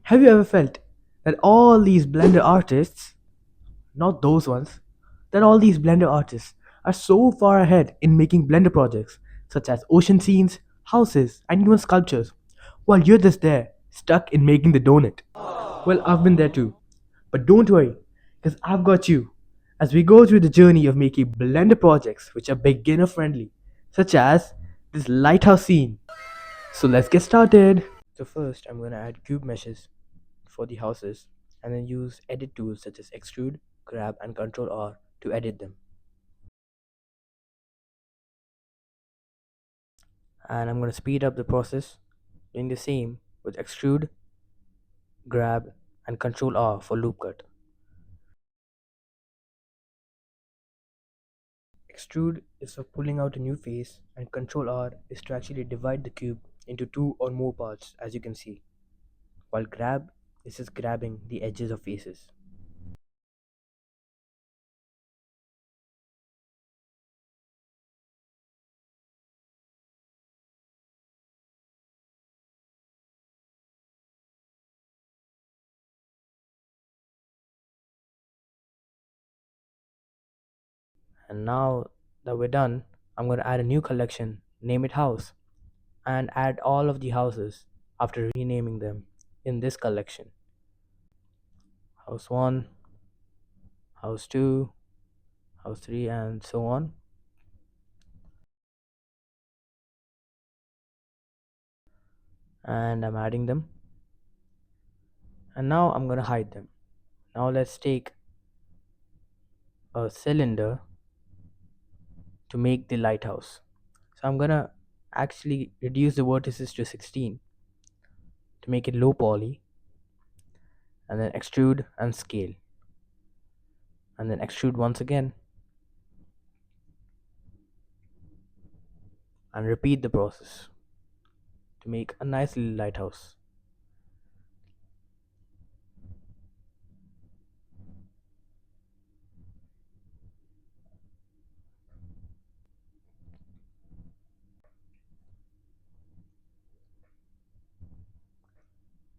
Have you ever felt that all these Blender artists, not those ones, that all these Blender artists are so far ahead in making Blender projects, such as ocean scenes, houses, and even sculptures, while you're just there, stuck in making the donut? Well, I've been there too. But don't worry, because I've got you as we go through the journey of making Blender projects which are beginner friendly, such as this lighthouse scene. So let's get started. So first, I'm going to add cube meshes for the houses and then use edit tools such as extrude, grab, and control R to edit them. And I'm going to speed up the process doing the same with extrude, grab, and control R for loop cut. Extrude is for pulling out a new face, and control R is to actually divide the cube into two or more parts, as you can see, while grab is just grabbing the edges of faces. And now that we're done, I'm going to add a new collection, name it house, and add all of the houses after renaming them in this collection. House 1, house 2, house 3, and so on. And I'm adding them. And now I'm going to hide them. Now let's take a cylinder to make the lighthouse. So I'm gonna actually reduce the vertices to 16 to make it low poly, and then extrude and scale, and then extrude once again, and repeat the process to make a nice little lighthouse.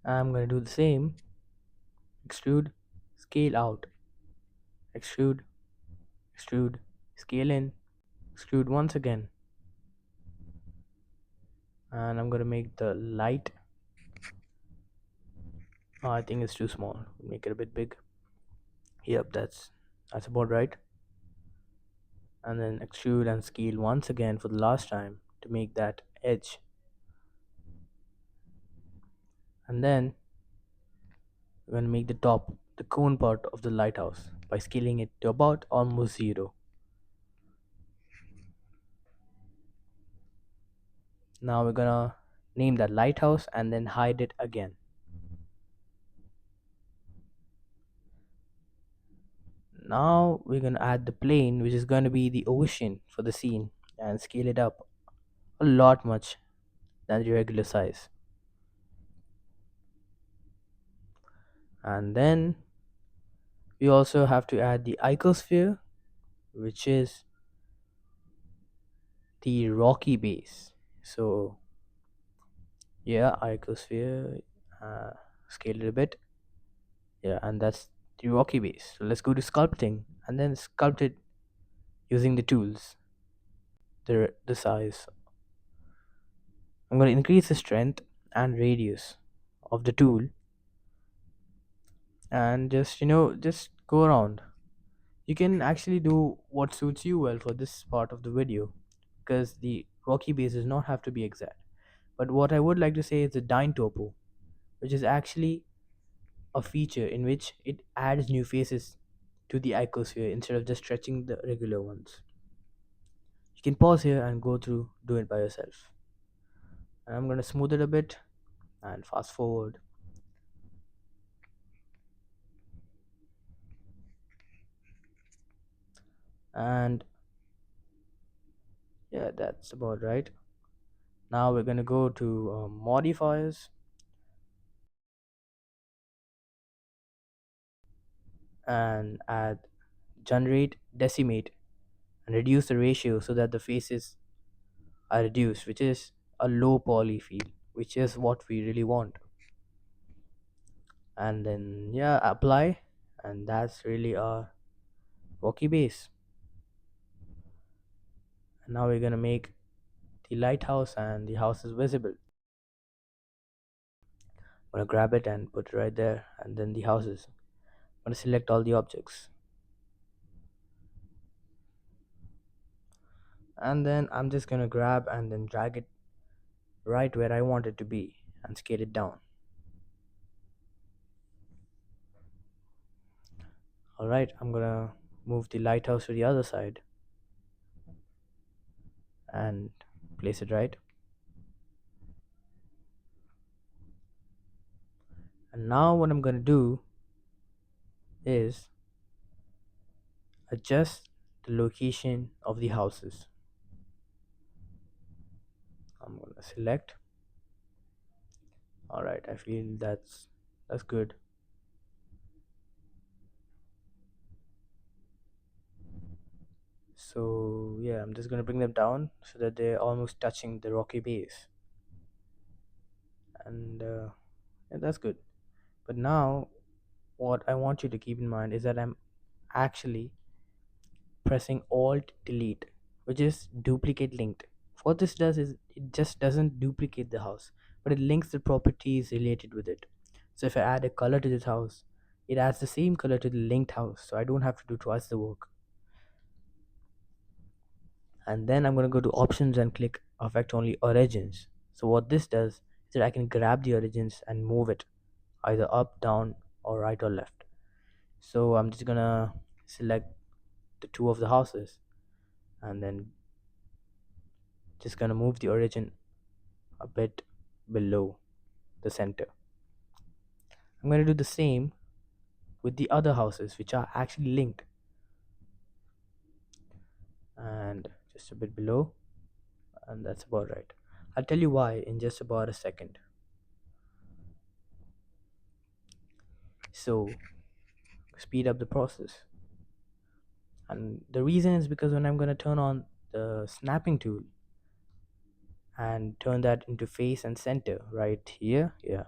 I'm gonna do the same, extrude, scale out, extrude, extrude, scale in, extrude once again, and I'm gonna make the light. Oh, I think it's too small. Make it a bit big. Yep, that's about right. And then extrude and scale once again for the last time to make that edge. And then we're going to make the top, the cone part of the lighthouse by scaling it to about almost 0. Now we're going to name that lighthouse and then hide it again. Now we're going to add the plane, which is going to be the ocean for the scene, and scale it up a lot much than the regular size. And then we also have to add the icosphere, which is the rocky base. So yeah, icosphere, scale it a bit. Yeah, and that's the rocky base. So let's go to sculpting and then sculpt it using the tools, the size. I'm going to increase the strength and radius of the tool, and just just go around. You can actually do what suits you well for this part of the video, because the rocky base does not have to be exact. But what I would like to say is the dyn topo, which is actually a feature in which it adds new faces to the icosphere instead of just stretching the regular ones. You can pause here and go through, do it by yourself. And I'm going to smooth it a bit and fast forward. And yeah, that's about right. Now we're going to go to modifiers and add generate, decimate, and reduce the ratio so that the faces are reduced, which is a low poly feel, which is what we really want. and then yeah, apply, and that's really our rocky base. And now we're gonna make the lighthouse, and the house is visible. I'm gonna grab it and put it right there, and then the houses. I'm gonna select all the objects, and then I'm just gonna grab and then drag it right where I want it to be and scale it down. Alright, I'm gonna move the lighthouse to the other side and place it right. And now what I'm gonna do is adjust the location of the houses. I'm gonna select. Alright, I feel that's good. So yeah, I'm just gonna bring them down so that they're almost touching the rocky base, and yeah, that's good. But now, what I want you to keep in mind is that I'm actually pressing Alt Delete, which is duplicate linked. What this does is it just doesn't duplicate the house, but it links the properties related with it. So if I add a color to this house, it adds the same color to the linked house, so I don't have to do twice the work. And then I'm going to go to options and click affect only origins. So what this does is that I can grab the origins and move it either up, down, or right or left. So I'm just gonna select the two of the houses, and then just gonna move the origin a bit below the center. I'm gonna do the same with the other houses which are actually linked, and just a bit below, and that's about right. I'll tell you why in just about a second. So speed up the process. And the reason is because when I'm going to turn on the snapping tool and turn that into face and center right here, yeah,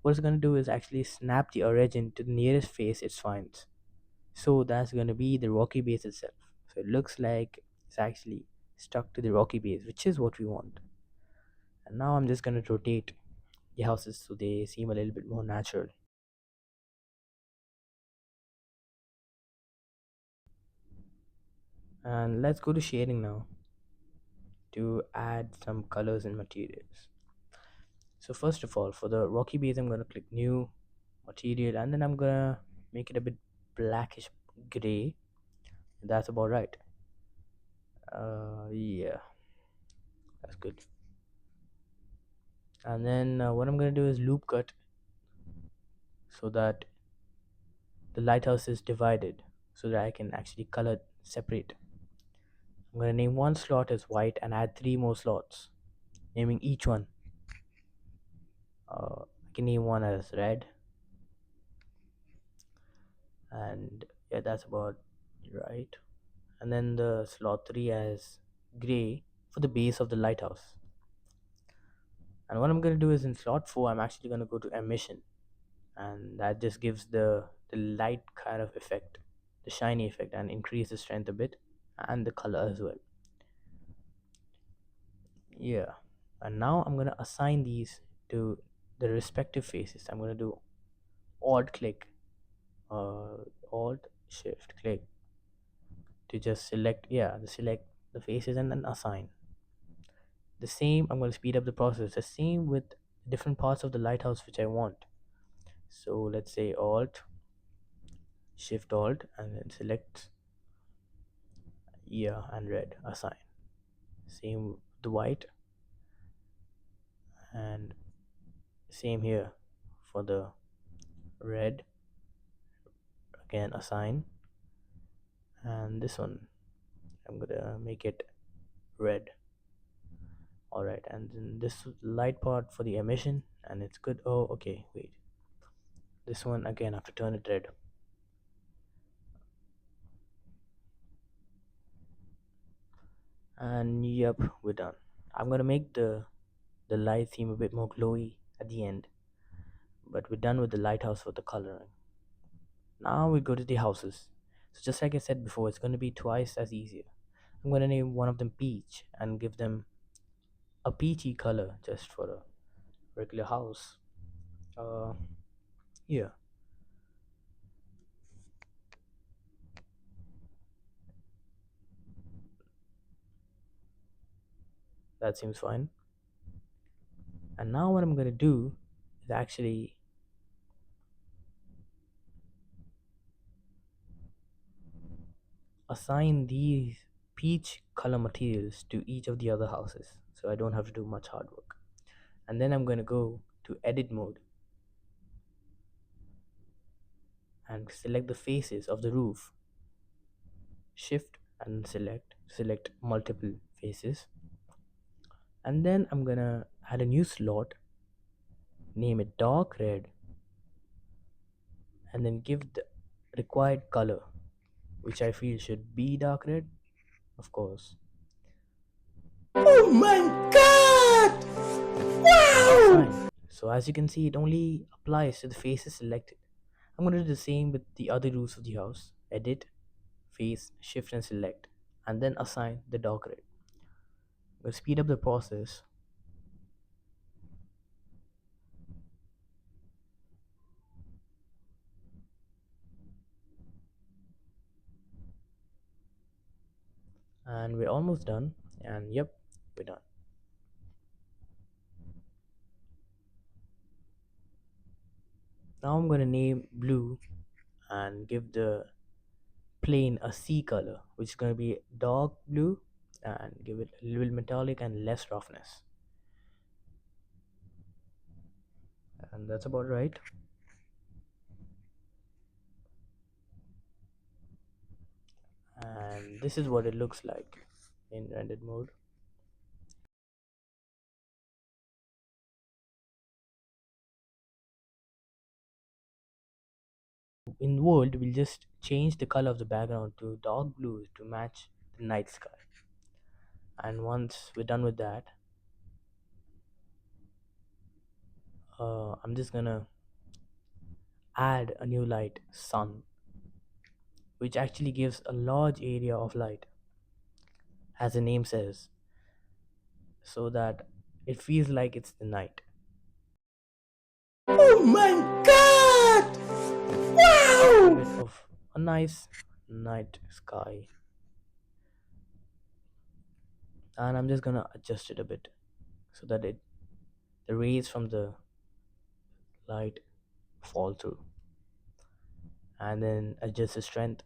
what it's going to do is actually snap the origin to the nearest face it finds. So that's going to be the rocky base itself. So it looks like it's actually stuck to the rocky base, which is what we want. And now I'm just going to rotate the houses so they seem a little bit more natural. And let's go to shading now to add some colors and materials. So first of all, for the rocky base, I'm gonna click new material, and then I'm gonna make it a bit blackish gray. That's about right. Yeah, that's good. And then what I'm gonna do is loop cut so that the lighthouse is divided, so that I can actually color separate. I'm gonna name one slot as white and add three more slots, naming each one. I can name one as red, and yeah, that's about right. And then the slot 3 as gray for the base of the lighthouse. And what I'm going to do is in slot 4 I'm actually going to go to emission, and that just gives the light kind of effect, the shiny effect, and increase the strength a bit and the color as well. Yeah. And now I'm going to assign these to the respective faces. I'm going to do alt click, alt shift click to just select, yeah, the select the faces and then assign. The same, I'm going to speed up the process. The same with different parts of the lighthouse which I want. So let's say alt, shift alt, and then select, yeah, and red, assign. Same with the white, and same here for the red, again assign. And this one, I'm gonna make it red. Alright, and then this light part for the emission, and it's good. Oh, okay, wait. This one again, I have to turn it red. And yep, we're done. I'm gonna make the light seem a bit more glowy at the end, but we're done with the lighthouse for the coloring. Now we go to the houses. So just like I said before, it's going to be twice as easier. I'm going to name one of them peach and give them a peachy color just for a regular house. Uh, yeah, that seems fine. And now what I'm going to do is actually assign these peach color materials to each of the other houses so I don't have to do much hard work. And then I'm going to go to edit mode and select the faces of the roof. Shift and select multiple faces. And then I'm going to add a new slot, name it dark red, and then give the required color, which I feel should be dark red, of course. Oh my god! Wow! Fine. So as you can see, it only applies to the faces selected. I'm going to do the same with the other roofs of the house. Edit, face, shift and select, and then assign the dark red. I'm going to speed up the process. And we're almost done. And yep, we're done. Now I'm going to name blue and give the plane a sea color, which is going to be dark blue, and give it a little metallic and less roughness. And that's about right. And this is what it looks like in rendered mode. In world, we'll just change the color of the background to dark blue to match the night sky. And once we're done with that, I'm just gonna add a new light, sun, which actually gives a large area of light, as the name says, so that it feels like it's the night. Oh my god! Wow! A bit of a nice night sky. And I'm just gonna adjust it a bit so that the rays from the light fall through. And then adjust the strength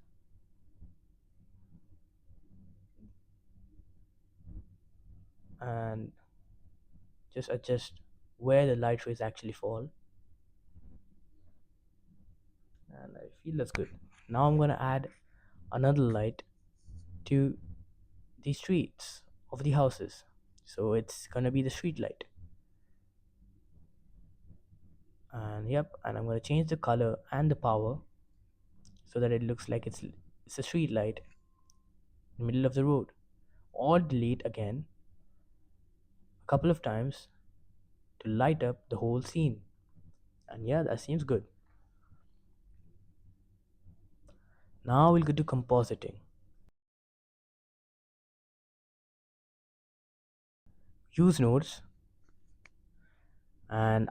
and just adjust where the light rays actually fall. And I feel that's good. Now I'm gonna add another light to the streets of the houses. So it's gonna be the street light. And yep, and I'm gonna change the color and the power so that it looks like it's a street light in the middle of the road. Or delete again a couple of times to light up the whole scene. And yeah, that seems good. Now we'll go to compositing. Use nodes, and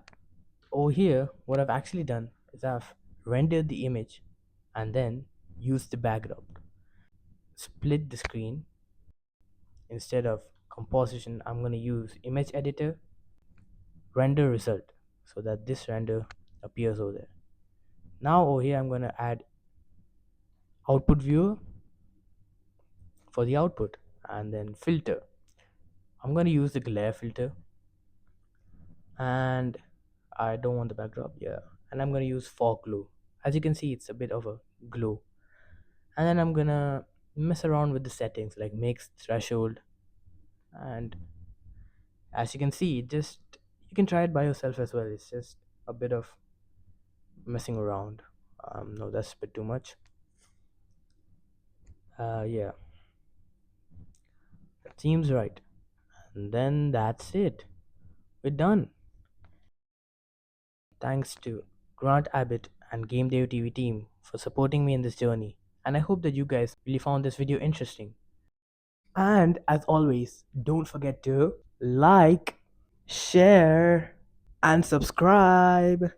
over here what I've actually done is I've rendered the image and then used the background. Split the screen. Instead of composition, I'm going to use image editor, render result, so that this render appears over there. Now over here I'm going to add output viewer for the output, and then filter. I'm going to use the glare filter, and I don't want the backdrop, yeah. And I'm going to use fog glow. As you can see, it's a bit of a glow. And then I'm going to mess around with the settings like mix, threshold, and as you can see, just you can try it by yourself as well. It's just a bit of messing around. No, that's a bit too much. Yeah, that seems right. And then that's it. We're done. Thanks to Grant Abbott and Game Dev TV team for supporting me in this journey. And I hope that you guys really found this video interesting. And as always, don't forget to like, share, and subscribe.